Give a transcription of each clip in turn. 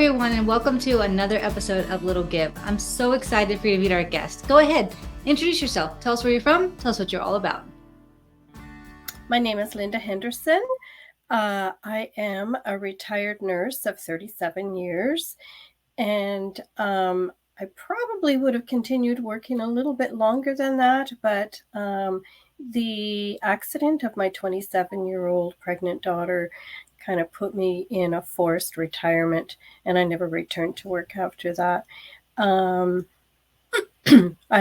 everyone, and welcome to another episode of Little Give. I'm so excited for you to meet our guest. Go ahead, introduce yourself. Tell us where you're from. Tell us what you're all about. My name is Linda Henderson. I am a retired nurse of 37 years, and I probably would have continued working a little bit longer than that, but the accident of my 27-year-old pregnant daughter kind of put me in a forced retirement, and I never returned to work after that. I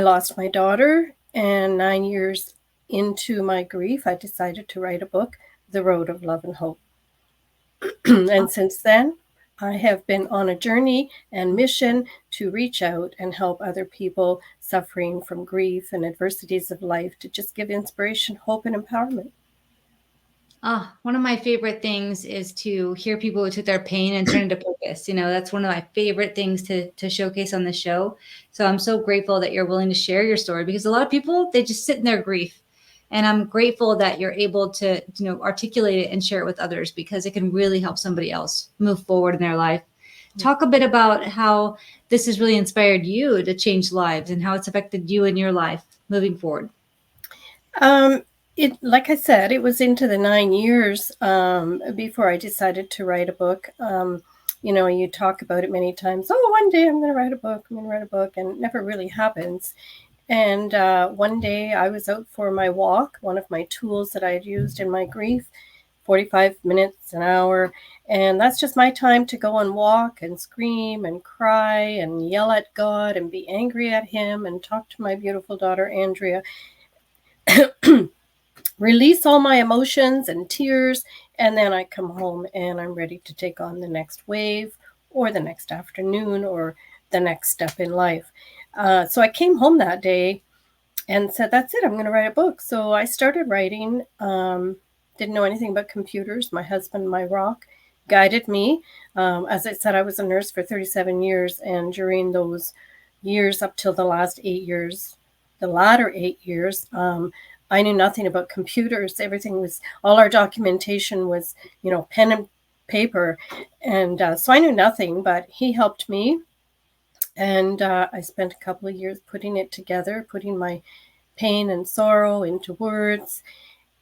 lost my daughter, and 9 years into my grief, I decided to write a book, The Road of Love and Hope. And since then, I have been on a journey and mission to reach out and help other people suffering from grief and adversities of life to just give inspiration, hope, and empowerment. One of my favorite things is to hear people who took their pain and turn it into purpose. That's one of my favorite things to showcase on the show. So I'm so grateful that you're willing to share your story, because a lot of people, they just sit in their grief. And I'm grateful that you're able to, articulate it and share it with others, because it can really help somebody else move forward in their life. Talk a bit about how this has really inspired you to change lives and how it's affected you in your life moving forward. Like I said, it was into the 9 years before I decided to write a book. You talk about it many times. Oh, one day I'm going to write a book. And it never really happens. And one day I was out for my walk, one of my tools that I had used in my grief, 45 minutes, an hour. And that's just my time to go and walk and scream and cry and yell at God and be angry at him and talk to my beautiful daughter, Andrea. Release all my emotions and tears, and then I come home and I'm ready to take on the next wave or the next afternoon or the next step in life. So I came home that day and said, that's it, I'm going to write a book. So I started writing, didn't know anything about computers. My husband, my rock, guided me. As I said, I was a nurse for 37 years, and during those years up till the last 8 years, the latter 8 years, I knew nothing about computers. All our documentation was, pen and paper. And so I knew nothing, but he helped me. And I spent a couple of years putting it together, putting my pain and sorrow into words.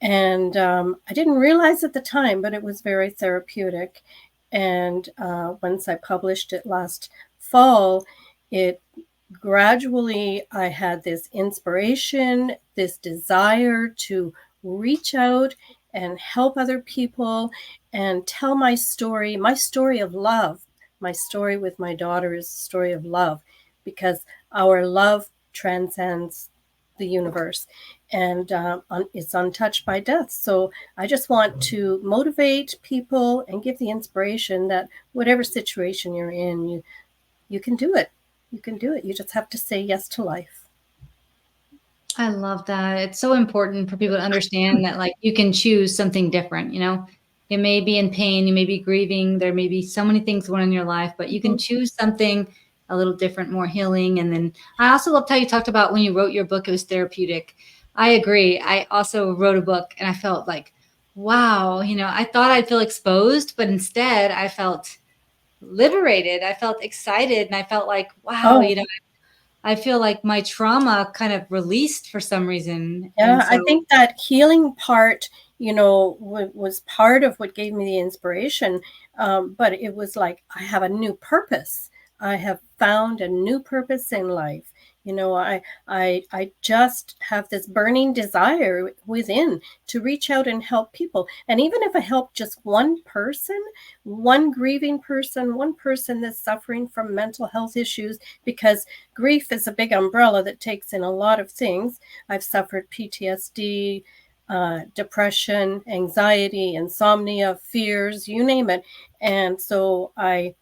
And I didn't realize at the time, but it was very therapeutic. And once I published it last fall, gradually, I had this inspiration, this desire to reach out and help other people and tell my story of love. My story with my daughter is a story of love, because our love transcends the universe, and it's untouched by death. So I just want to motivate people and give the inspiration that whatever situation you're in, you can do it. You can do it. You just have to say yes to life. I love that. It's so important for people to understand that, you can choose something different. You may be in pain, you may be grieving, there may be so many things going on in your life, but you can choose something a little different, more healing. And then I also loved how you talked about when you wrote your book, it was therapeutic. I agree. I also wrote a book and I felt like, wow, I thought I'd feel exposed, but instead I felt liberated. I felt excited, and I felt like, wow, I feel like my trauma kind of released for some reason. Yeah, I think that healing part, was part of what gave me the inspiration. But it was like, I have a new purpose. I have found a new purpose in life. I just have this burning desire within to reach out and help people. And even if I help just one person, one grieving person, one person that's suffering from mental health issues, because grief is a big umbrella that takes in a lot of things. I've suffered PTSD, depression, anxiety, insomnia, fears, you name it. And so I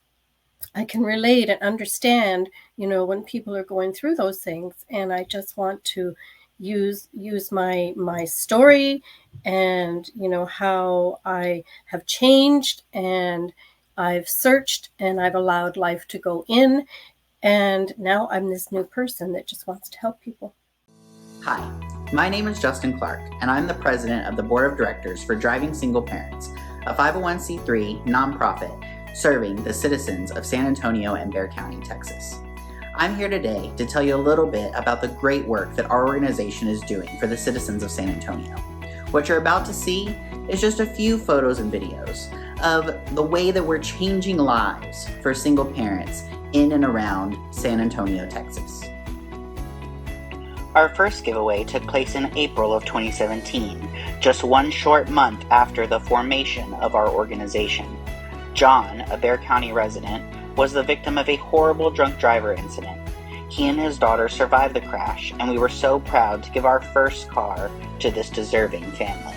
can relate and understand, when people are going through those things. And I just want to use my story and, how I have changed, and I've searched, and I've allowed life to go in. And now I'm this new person that just wants to help people. Hi, my name is Justin Clark, and I'm the president of the board of directors for Driving Single Parents, a 501c3 nonprofit serving the citizens of San Antonio and Bexar County, Texas. I'm here today to tell you a little bit about the great work that our organization is doing for the citizens of San Antonio. What you're about to see is just a few photos and videos of the way that we're changing lives for single parents in and around San Antonio, Texas. Our first giveaway took place in April of 2017, just one short month after the formation of our organization. John, a Bexar County resident, was the victim of a horrible drunk driver incident. He and his daughter survived the crash, and we were so proud to give our first car to this deserving family.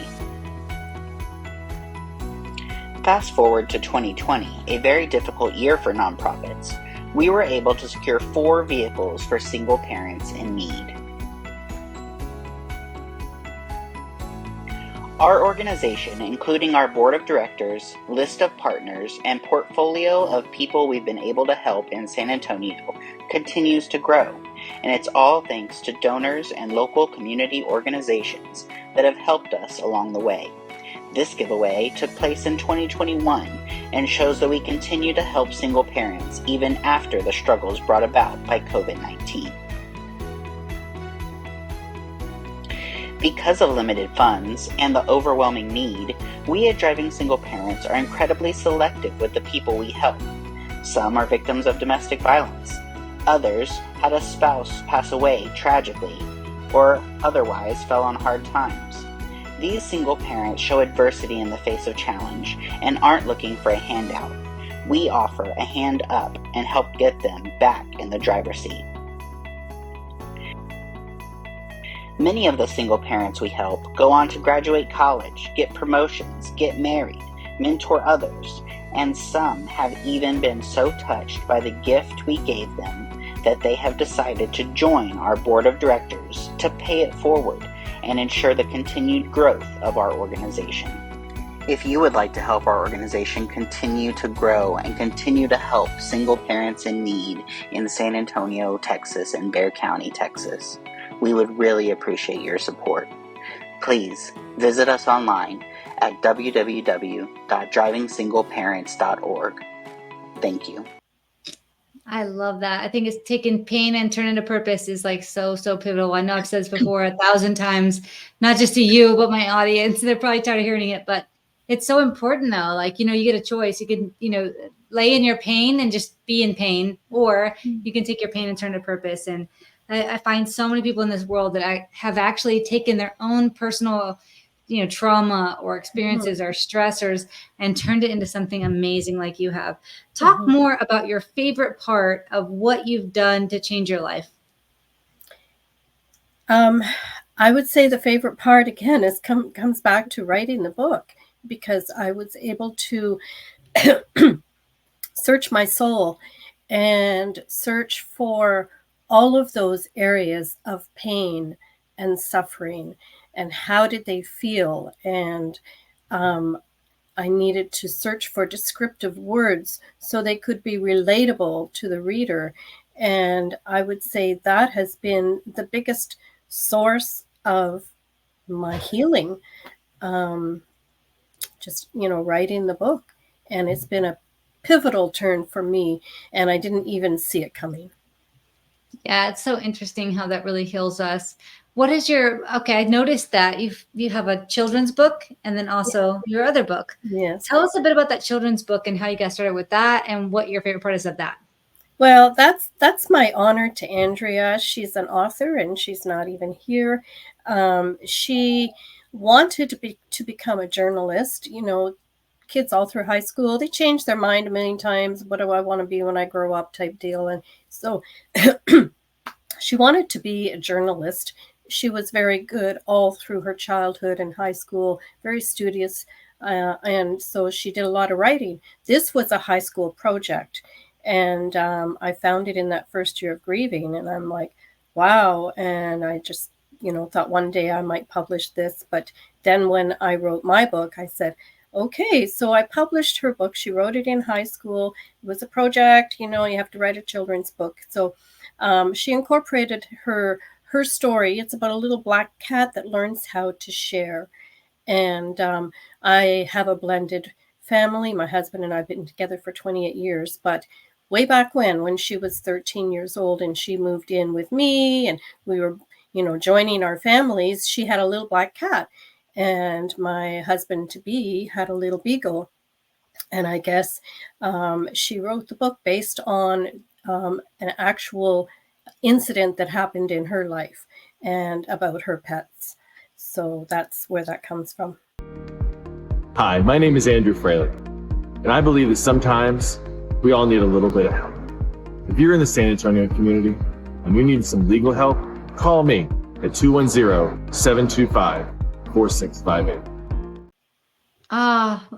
Fast forward to 2020, a very difficult year for nonprofits. We were able to secure 4 vehicles for single parents in need. Our organization, including our board of directors, list of partners, and portfolio of people we've been able to help in San Antonio, continues to grow, and it's all thanks to donors and local community organizations that have helped us along the way. This giveaway took place in 2021 and shows that we continue to help single parents even after the struggles brought about by COVID-19. Because of limited funds and the overwhelming need, we at Driving Single Parents are incredibly selective with the people we help. Some are victims of domestic violence. Others had a spouse pass away tragically, or otherwise fell on hard times. These single parents show adversity in the face of challenge and aren't looking for a handout. We offer a hand up and help get them back in the driver's seat. Many of the single parents we help go on to graduate college, get promotions, get married, mentor others, and some have even been so touched by the gift we gave them that they have decided to join our board of directors to pay it forward and ensure the continued growth of our organization. If you would like to help our organization continue to grow and continue to help single parents in need in San Antonio, Texas, and Bexar County, Texas, we would really appreciate your support. Please visit us online at www.drivingsingleparents.org. Thank you. I love that. I think it's taking pain and turn into purpose is like so pivotal. I know I've said this before 1,000 times, not just to you, but my audience. They're probably tired of hearing it, but it's so important though. Like, you get a choice. You can, lay in your pain and just be in pain, or you can take your pain and turn to purpose. And I find so many people in this world that have actually taken their own personal, trauma or experiences or stressors and turned it into something amazing like you have. Talk more about your favorite part of what you've done to change your life. I would say the favorite part, again, is comes back to writing the book, because I was able to search my soul and search for all of those areas of pain and suffering, and how did they feel? And I needed to search for descriptive words so they could be relatable to the reader. And I would say that has been the biggest source of my healing, just, writing the book. And it's been a pivotal turn for me, and I didn't even see it coming. Yeah, it's so interesting how that really heals us. What is I noticed that you have a children's book and then also your other book. Yes. Tell us a bit about that children's book and how you got started with that and what your favorite part is of that. Well, that's my honor to Andrea. She's an author and she's not even here. She wanted to become a journalist. Kids all through high school, they change their mind a million times. What do I want to be when I grow up type deal. And so she wanted to be a journalist. She was very good all through her childhood and high school, very studious. And so she did a lot of writing. This was a high school project. And I found it in that first year of grieving. And I'm like, wow. And I just, thought one day I might publish this. But then when I wrote my book, I said, okay, so I published her book. She wrote it in high school. It was a project, you have to write a children's book. So she incorporated her story. It's about a little black cat that learns how to share. And I have a blended family. My husband and I have been together for 28 years, but way back when she was 13 years old and she moved in with me and we were, joining our families, she had a little black cat. And my husband-to-be had a little beagle. And I guess she wrote the book based on an actual incident that happened in her life and about her pets. So that's where that comes from. Hi, my name is Andrew Fraley, and I believe that sometimes we all need a little bit of help. If you're in the San Antonio community and you need some legal help, call me at 210-725-4658.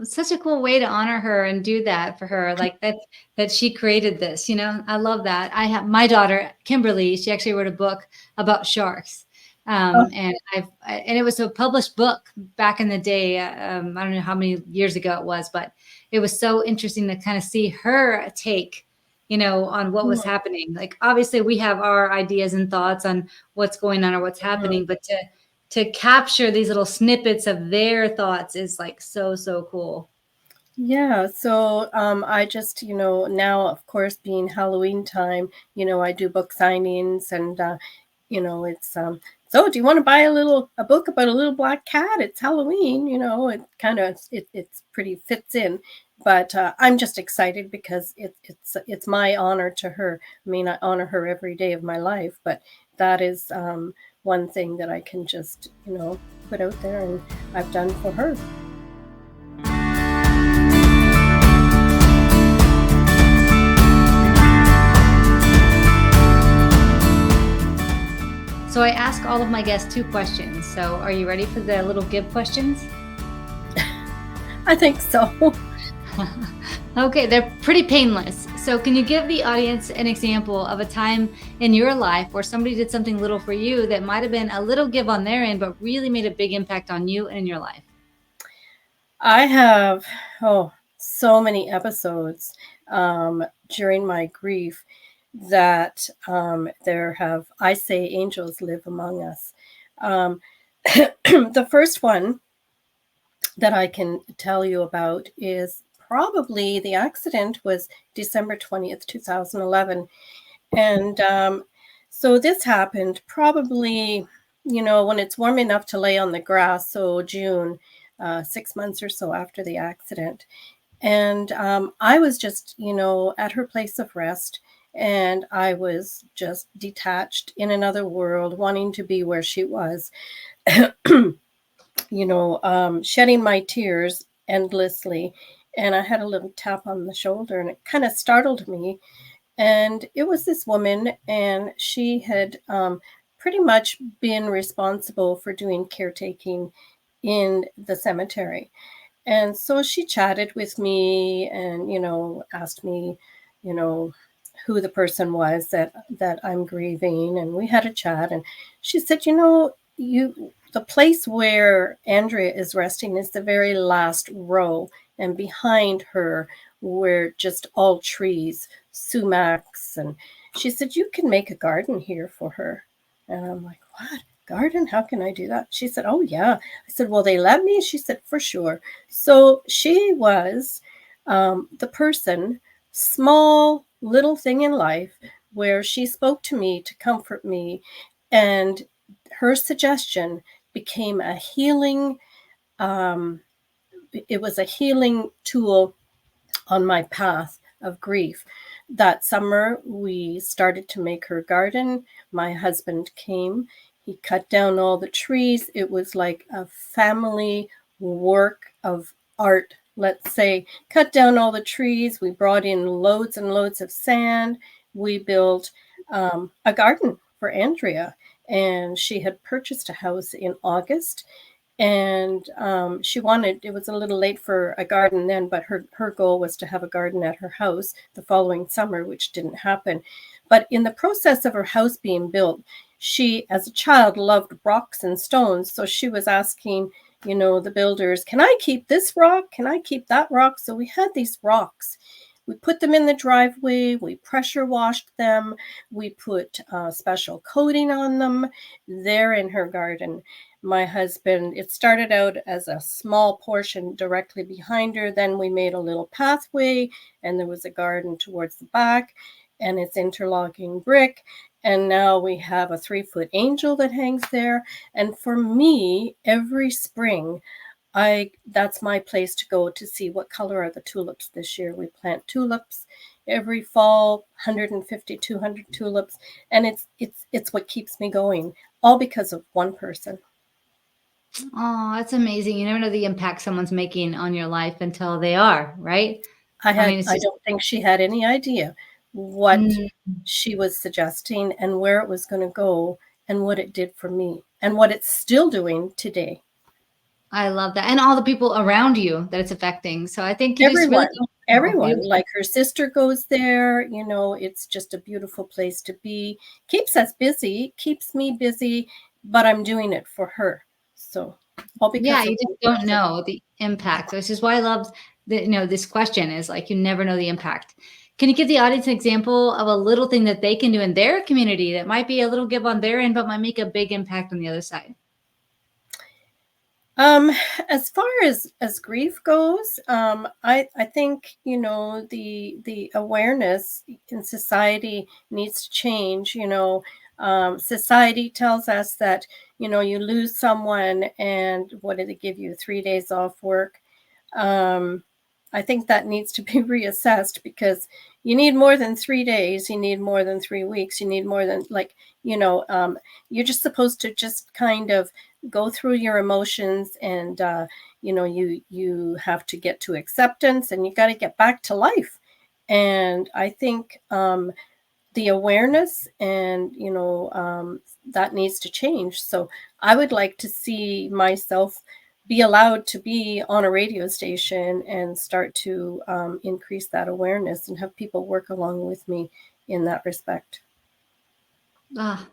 Such a cool way to honor her and do that for her. Like that she created this, I love that. I have my daughter, Kimberly, she actually wrote a book about sharks. And it was a published book back in the day. I don't know how many years ago it was, but it was so interesting to kind of see her take, on what was happening. Like, obviously we have our ideas and thoughts on what's going on or what's happening, but to capture these little snippets of their thoughts is like so cool. Yeah. So I just, now, of course, being Halloween time, I do book signings and, it's, so do you want to buy a book about a little black cat? It's Halloween, it kind of, it's pretty fits in. But I'm just excited because it's my honor to her. I mean, I honor her every day of my life, but that is one thing that I can just, put out there and I've done for her. So I ask all of my guests 2 questions. So are you ready for the little give questions? I think so. Okay, they're pretty painless. So can you give the audience an example of a time in your life where somebody did something little for you that might have been a little give on their end, but really made a big impact on you and in your life? I have, so many episodes during my grief that I say angels live among us. The first one that I can tell you about is probably the accident was December 20th, 2011. And so this happened probably, when it's warm enough to lay on the grass. So June, 6 months or so after the accident. And I was just, at her place of rest. And I was just detached in another world, wanting to be where she was, shedding my tears endlessly. And I had a little tap on the shoulder and it kind of startled me. And it was this woman, and she had pretty much been responsible for doing caretaking in the cemetery. And so she chatted with me and, asked me, who the person was that I'm grieving. And we had a chat, and she said, the place where Andrea is resting is the very last row, and behind her were just all trees, sumacs. And she said, you can make a garden here for her. And I'm like, what? Garden? How can I do that? She said, oh yeah. I said, will they let me? She said, for sure. So she was the person, small little thing in life, where she spoke to me to comfort me. And her suggestion became a healing, it was a healing tool on my path of grief. That summer, we started to make her garden. My husband came. He cut down all the trees. It was like a family work of art, let's say. Cut down all the trees. We brought in loads and loads of sand. We built a garden for Andrea. And she had purchased a house in August. And it was a little late for a garden then, but her goal was to have a garden at her house the following summer, which didn't happen. But in the process of her house being built, she, as a child, loved rocks and stones. So she was asking, the builders, can I keep this rock? Can I keep that rock? So we had these rocks we put them in the driveway, we pressure washed them, we put special coating on them. They're in her garden. My husband, it started out as a small portion directly behind her. Then we made a little pathway, and there was a garden towards the back, and it's interlocking brick. And now we have a 3-foot angel that hangs there. And for me, every spring, that's my place to go to see what color are the tulips this year. We plant tulips every fall, 150, 200 tulips, and it's what keeps me going, all because of one person. Oh, that's amazing. You never know the impact someone's making on your life until they are, right? I mean, it's just, don't think she had any idea what Mm, she was suggesting and where it was going to go and what it did for me and what it's still doing today. I love that. And all the people around you that it's affecting. So I think you just really Everyone, like her sister goes there, it's just a beautiful place to be. Keeps us busy, keeps me busy, but I'm doing it for her. So all because Yeah, of you just one don't person. know the impact. So this is why I love this question is like, you never know the impact. Can you give the audience an example of a little thing that they can do in their community that might be a little give on their end, but might make a big impact on the other side? As far as grief goes, I think the awareness in society needs to change. Society tells us that you lose someone, and what did it give you? 3 days off work. I think that needs to be reassessed, because you need more than 3 days. You need more than 3 weeks. You need more than you're just supposed to just kind of go through your emotions, and you have to get to acceptance, and you got to get back to life. And I think the awareness and that needs to change. So I would like to see myself be allowed to be on a radio station and start to increase that awareness and have people work along with me in that respect. Ah,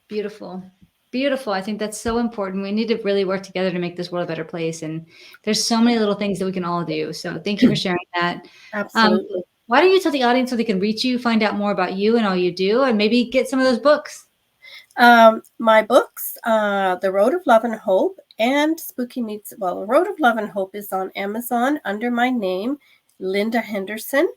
beautiful. Beautiful. I think that's so important. We need to really work together to make this world a better place. And there's so many little things that we can all do. So thank you for sharing that. Absolutely. Why don't you tell the audience so they can reach you, find out more about you and all you do, and maybe get some of those books? My books, The Road of Love and Hope and The Road of Love and Hope is on Amazon under my name, Linda Henderson.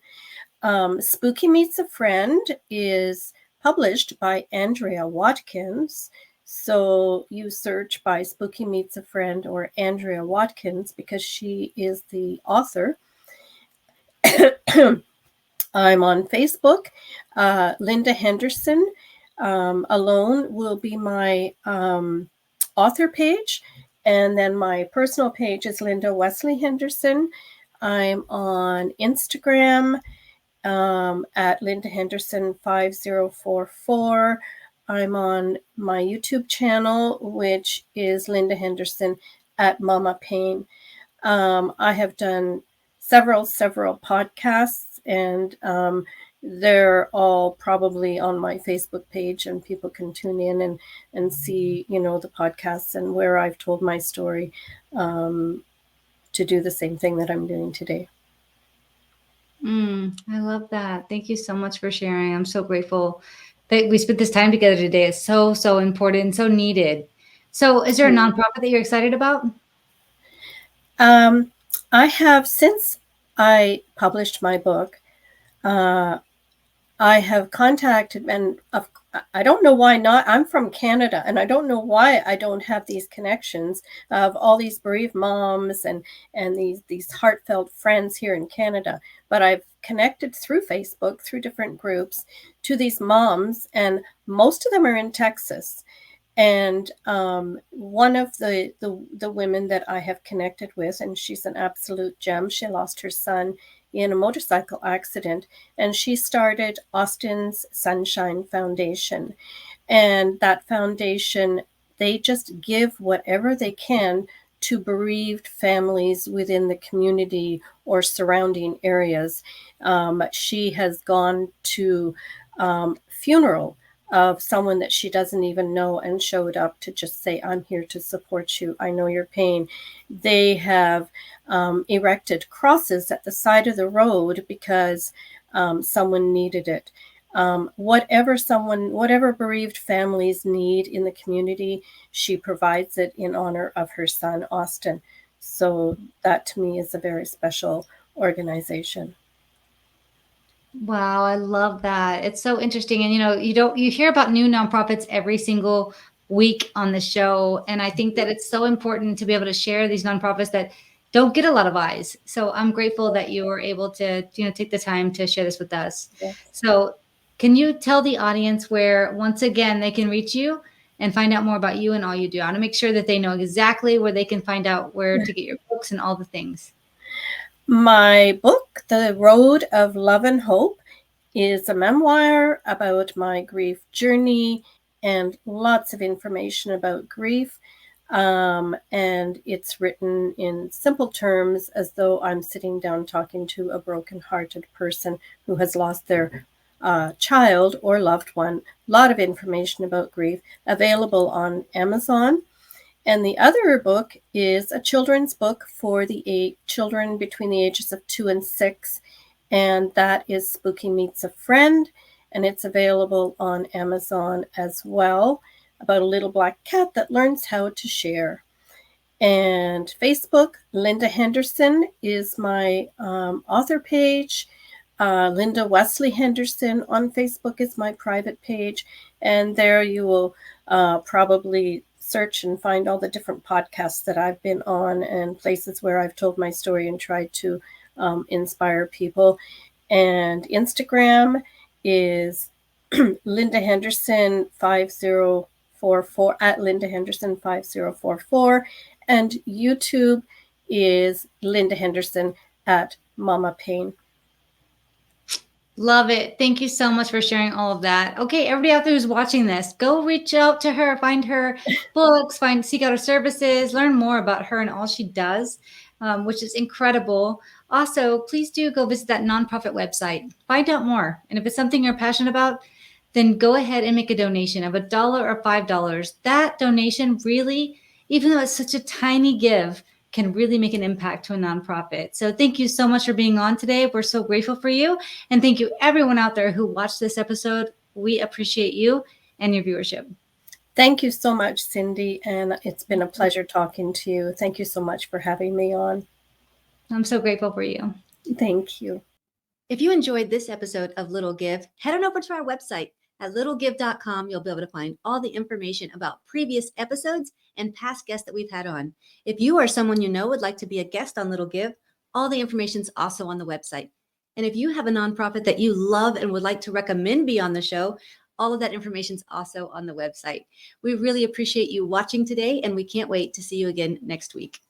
Spooky Meets a Friend is published by Andrea Watkins. So you search by Spooky Meets a Friend or Andrea Watkins, because she is the author. I'm on Facebook. Linda Henderson alone will be my author page. And then my personal page is Linda Wesley Henderson. I'm on Instagram at Linda Henderson 5044. I'm on my YouTube channel, which is Linda Henderson at Mama Pain. I have done several podcasts, and they're all probably on my Facebook page, and people can tune in and see, the podcasts and where I've told my story to do the same thing that I'm doing today. I love that. Thank you so much for sharing. I'm so grateful that we spent this time together today. It's so, so important, so needed. So is there a nonprofit that you're excited about? I have, since I published my book, I have contacted, and I don't know why not. I'm from Canada, and I don't know why I don't have these connections of all these bereaved moms and these heartfelt friends here in Canada. But I've connected through Facebook, through different groups, to these moms, and most of them are in Texas. And one of the women that I have connected with, and she's an absolute gem. She lost her son in a motorcycle accident, and she started Austin's Sunshine Foundation. And that foundation, they just give whatever they can to bereaved families within the community or surrounding areas. She has gone to funeral of someone that she doesn't even know and showed up to just say, I'm here to support you. I know your pain. They have erected crosses at the side of the road because someone needed it. Whatever bereaved families need in the community, she provides it in honor of her son, Austin. So that to me is a very special organization. Wow, I love that. It's so interesting. And you hear about new nonprofits every single week on the show. And I think that it's so important to be able to share these nonprofits that don't get a lot of eyes. So I'm grateful that you were able to, take the time to share this with us. Yes. So can you tell the audience where, once again, they can reach you and find out more about you and all you do? I want to make sure that they know exactly where they can find out where to get your books and all the things. My book, The Road of Love and Hope, is a memoir about my grief journey and lots of information about grief. And it's written in simple terms as though I'm sitting down talking to a broken-hearted person who has lost their child or loved one. A lot of information about grief available on Amazon. And the other book is a children's book for the children between the ages of 2 and 6. And that is Spooky Meets a Friend. And it's available on Amazon as well, about a little black cat that learns how to share. And Facebook, Linda Henderson is my author page. Linda Wesley Henderson on Facebook is my private page. And there you will probably search and find all the different podcasts that I've been on and places where I've told my story and tried to inspire people. And Instagram is Linda Henderson 5044 at Linda Henderson 5044. And YouTube is Linda Henderson at Mama Pain. Love it. Thank you so much for sharing all of that. Okay, everybody out there who's watching this, go reach out to her, find her books, seek out her services, learn more about her and all she does, which is incredible. Also, please do go visit that nonprofit website. Find out more. And if it's something you're passionate about, then go ahead and make a donation of $1 or $5. That donation really, even though it's such a tiny give, can really make an impact to a nonprofit. So thank you so much for being on today. We're so grateful for you. And thank you everyone out there who watched this episode. We appreciate you and your viewership. Thank you so much, Cindy. And it's been a pleasure talking to you. Thank you so much for having me on. I'm so grateful for you. Thank you. If you enjoyed this episode of Little Give, head on over to our website at littlegive.com. You'll be able to find all the information about previous episodes and past guests that we've had on. If you or someone you know would like to be a guest on Little Give, all the information is also on the website. And if you have a nonprofit that you love and would like to recommend be on the show, all of that information is also on the website. We really appreciate you watching today, and we can't wait to see you again next week.